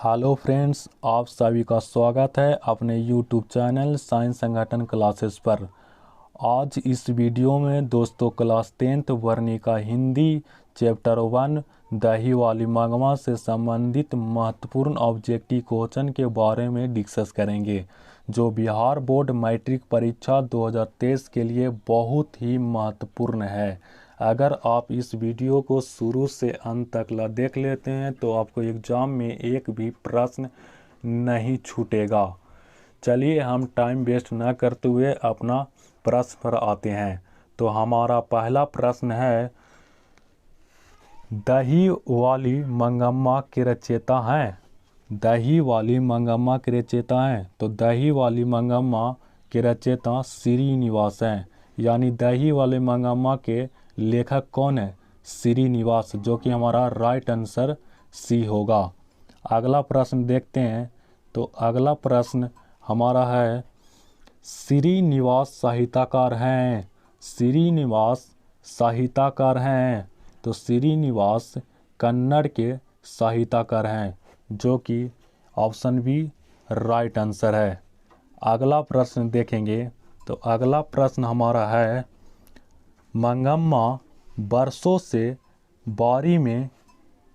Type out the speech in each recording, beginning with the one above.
Hello friends, आप सभी का स्वागत है अपने यूट्यूब चैनल साइंस संगठन क्लासेस पर। आज इस वीडियो में दोस्तों class 10th Varnika Hindi chapter 1 दही वाली मंगवा से संबंधित महत्वपूर्ण ऑब्जेक्टिव क्वेश्चन के बारे में डिस्कस करेंगे, जो बिहार बोर्ड मैट्रिक परीक्षा 2023 के लिए बहुत ही महत्वपूर्ण है। अगर आप इस वीडियो को शुरू से अंत तक देख लेते हैं तो आपको एग्ज़ाम में एक भी प्रश्न नहीं छूटेगा। चलिए हम टाइम वेस्ट न करते हुए अपना प्रश्न पर आते हैं। तो हमारा पहला प्रश्न है, दही वाली मंगम्मा के रचयिता हैं। दही वाली मंगम्मा के रचयिता हैं तो दही वाली मंगम्मा के रचयिता श्रीनिवास हैं। यानी दही वाले मंगम्मा के लेखक कौन है? श्रीनिवास, जो कि हमारा राइट आंसर सी होगा। अगला प्रश्न देखते हैं। तो अगला प्रश्न हमारा है, श्रीनिवास साहित्यकार हैं। श्रीनिवास साहित्यकार हैं तो श्रीनिवास कन्नड़ के साहित्यकार हैं, जो कि ऑप्शन बी राइट आंसर है। अगला प्रश्न देखेंगे। तो अगला प्रश्न हमारा है, मंगम्मा बरसों से बारी में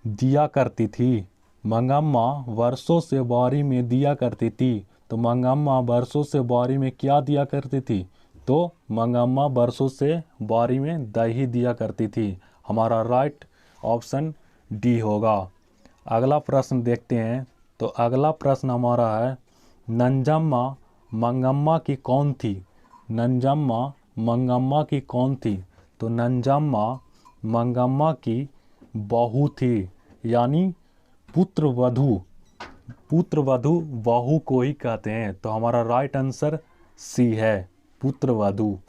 दिया करती थी। मंगम्मा वर्षों से बारी में दिया करती थी। तो मंगम्मा वर्षों से बारी में क्या दिया करती थी? तो मंगम्मा वर्षों से बारी में दही दिया करती थी। हमारा राइट ऑप्शन डी होगा। अगला प्रश्न देखते हैं। तो अगला प्रश्न हमारा है, नंजम्मा मंगम्मा की कौन थी? नंजम्मा मंगम्मा की कौन थी? तो नंजम्मा मंगम्मा की बहू थी। यानी पुत्रवधू बहू को ही कहते हैं। तो हमारा राइट आंसर सी है, पुत्रवधू।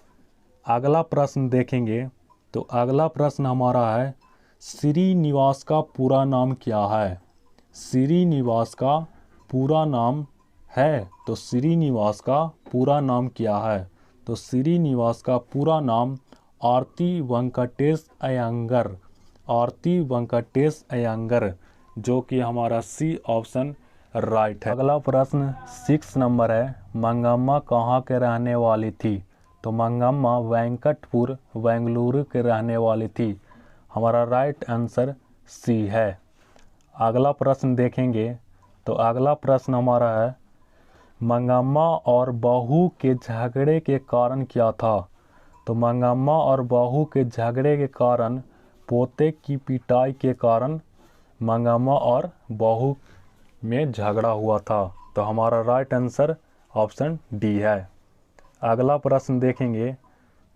अगला प्रश्न देखेंगे। तो अगला प्रश्न हमारा है, श्रीनिवास का पूरा नाम क्या है? श्रीनिवास का पूरा नाम है तो श्रीनिवास का पूरा नाम क्या है? तो श्रीनिवास का पूरा नाम आरती वेंकटेश अयंगर। आरती वेंकटेश अयंगर, जो कि हमारा सी ऑप्शन राइट है। अगला प्रश्न 6 नंबर है, मंगम्मा कहाँ के रहने वाली थी? तो मंगम्मा वेंकटपुर बेंगलुरु के रहने वाली थी। हमारा राइट आंसर सी है। अगला प्रश्न देखेंगे। तो अगला प्रश्न हमारा है, मंगम्मा और बहू के झगड़े के कारण क्या था? तो मंगम्मा और बहू के झगड़े के कारण, पोते की पिटाई के कारण मंगम्मा और बहू में झगड़ा हुआ था। तो हमारा राइट आंसर ऑप्शन डी है। अगला प्रश्न देखेंगे।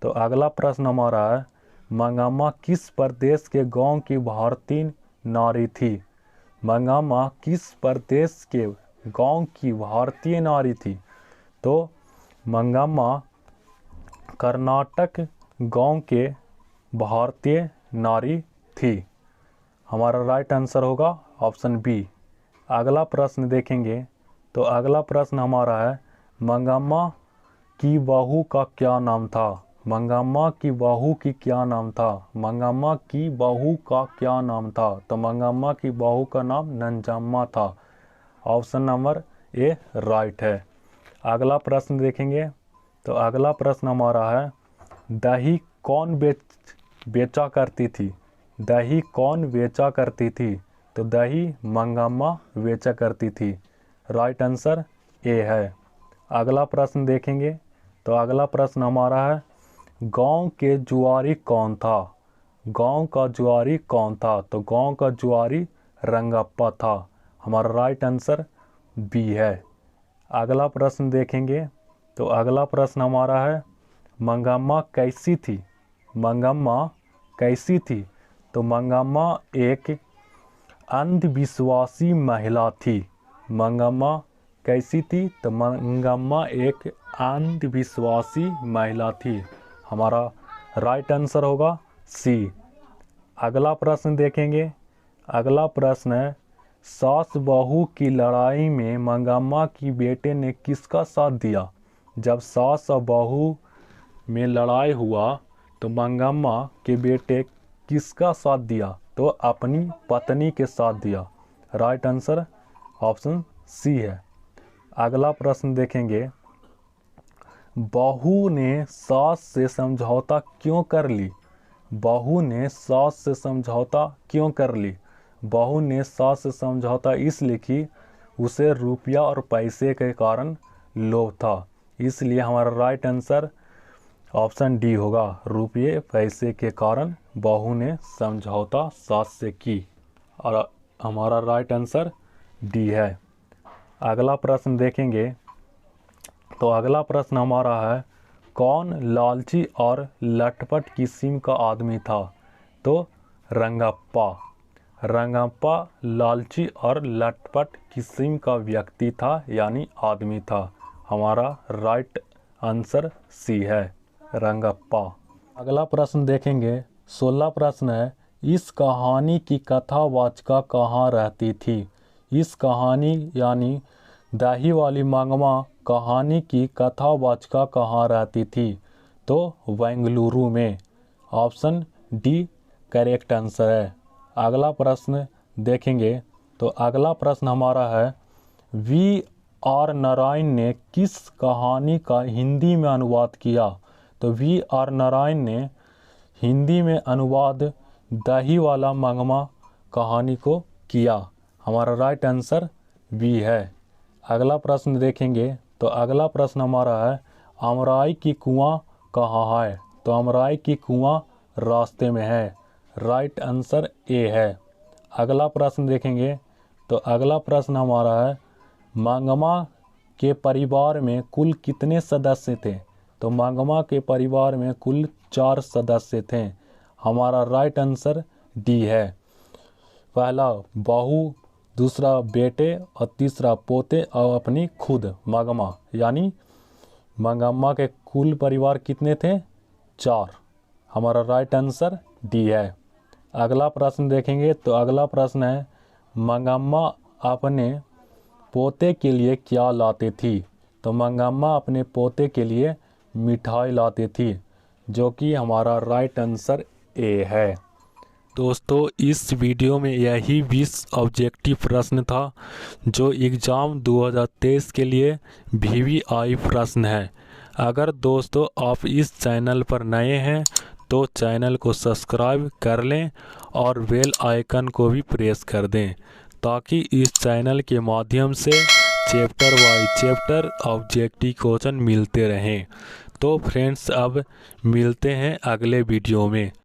तो अगला प्रश्न हमारा है, मंगम्मा किस प्रदेश के गांव की भारतीय नारी थी? मंगम्मा किस प्रदेश के गांव की भारतीय नारी थी? तो मंगम्मा कर्नाटक गांव के भारतीय नारी थी। हमारा राइट आंसर होगा ऑप्शन बी। अगला प्रश्न देखेंगे। तो अगला प्रश्न हमारा है, मंगम्मा की बहू का क्या नाम था? मंगम्मा की बहू की क्या नाम था? मंगम्मा की बहू का क्या नाम था? तो मंगम्मा की बहू का नाम नंजम्मा था। ऑप्शन नंबर ए राइट है। अगला प्रश्न देखेंगे। तो अगला प्रश्न हमारा है, दही कौन बेचा करती थी? दही कौन बेचा करती थी? तो दही मंगम्मा बेचा करती थी। राइट आंसर ए है। अगला प्रश्न देखेंगे। तो अगला प्रश्न हमारा है, गांव के जुआरी कौन था? गांव का जुआरी कौन था? तो गांव का जुआरी रंगप्पा था। हमारा राइट आंसर बी है। अगला प्रश्न देखेंगे। तो अगला प्रश्न हमारा है, मंगम्मा कैसी थी? मंगम्मा कैसी थी? तो मंगम्मा एक अंधविश्वासी महिला थी। मंगम्मा कैसी थी? तो मंगम्मा एक अंधविश्वासी महिला थी। हमारा राइट आंसर होगा सी। अगला प्रश्न देखेंगे। अगला प्रश्न है, सास बहू की लड़ाई में मंगम्मा की बेटे ने किसका साथ दिया? जब सास और बहू में लड़ाई हुआ तो मंगम्मा के बेटे किसका साथ दिया? तो अपनी पत्नी के साथ दिया। राइट आंसर ऑप्शन सी है। अगला प्रश्न देखेंगे, बहू ने सास से समझौता क्यों कर ली? बहू ने सास से समझौता क्यों कर ली? बहू ने सास से समझौता इसलिए कि उसे रुपया और पैसे के कारण लोभ था। इसलिए हमारा राइट आंसर ऑप्शन डी होगा, रुपये पैसे के कारण बहू ने समझौता सास से की, और हमारा राइट आंसर डी है। अगला प्रश्न देखेंगे, तो अगला प्रश्न हमारा है, कौन लालची और लटपट किस्म का आदमी था? तो रंगप्पा। रंगप्पा लालची और लटपट किस्म का व्यक्ति था, यानी आदमी था। हमारा राइट आंसर सी है, रंगप्पा। अगला प्रश्न देखेंगे, 16 प्रश्न है, इस कहानी की कथावाचिका कहाँ रहती थी? इस कहानी यानी दही वाली मंगमा कहानी की कथावाचिका कहाँ रहती थी? तो बेंगलुरु में। ऑप्शन डी करेक्ट आंसर है। अगला प्रश्न देखेंगे, तो अगला प्रश्न हमारा है, वी आर नारायण ने किस कहानी का हिंदी में अनुवाद किया? तो वी आर नारायण ने हिंदी में अनुवाद दही वाला मंगमा कहानी को किया। हमारा राइट आंसर बी है। अगला प्रश्न देखेंगे, तो अगला प्रश्न हमारा है, अमराई की कुआं कहाँ है? तो अमराई की कुआं रास्ते में है। राइट आंसर ए है। अगला प्रश्न देखेंगे, तो अगला प्रश्न हमारा है, मंगमा के परिवार में कुल कितने सदस्य थे? तो मंगमा के परिवार में कुल 4 सदस्य थे। हमारा राइट आंसर डी है। पहला बहू, दूसरा बेटे और तीसरा पोते और अपनी खुद मंगमा, यानी मंगम्मा के कुल परिवार कितने थे? 4। हमारा राइट आंसर डी है। अगला प्रश्न देखेंगे, तो अगला प्रश्न है, मंगम्मा अपने पोते के लिए क्या लाती थी? तो मंगम्मा अपने पोते के लिए मिठाई लाती थी, जो कि हमारा राइट आंसर ए है। दोस्तों, इस वीडियो में यही 20 ऑब्जेक्टिव प्रश्न था जो एग्ज़ाम 2023 के लिए VVI प्रश्न है। अगर दोस्तों आप इस चैनल पर नए हैं तो चैनल को सब्सक्राइब कर लें और बेल आइकन को भी प्रेस कर दें, ताकि इस चैनल के माध्यम से chapter by chapter objective question मिलते रहें। तो फ्रेंड्स, अब मिलते हैं अगले वीडियो में।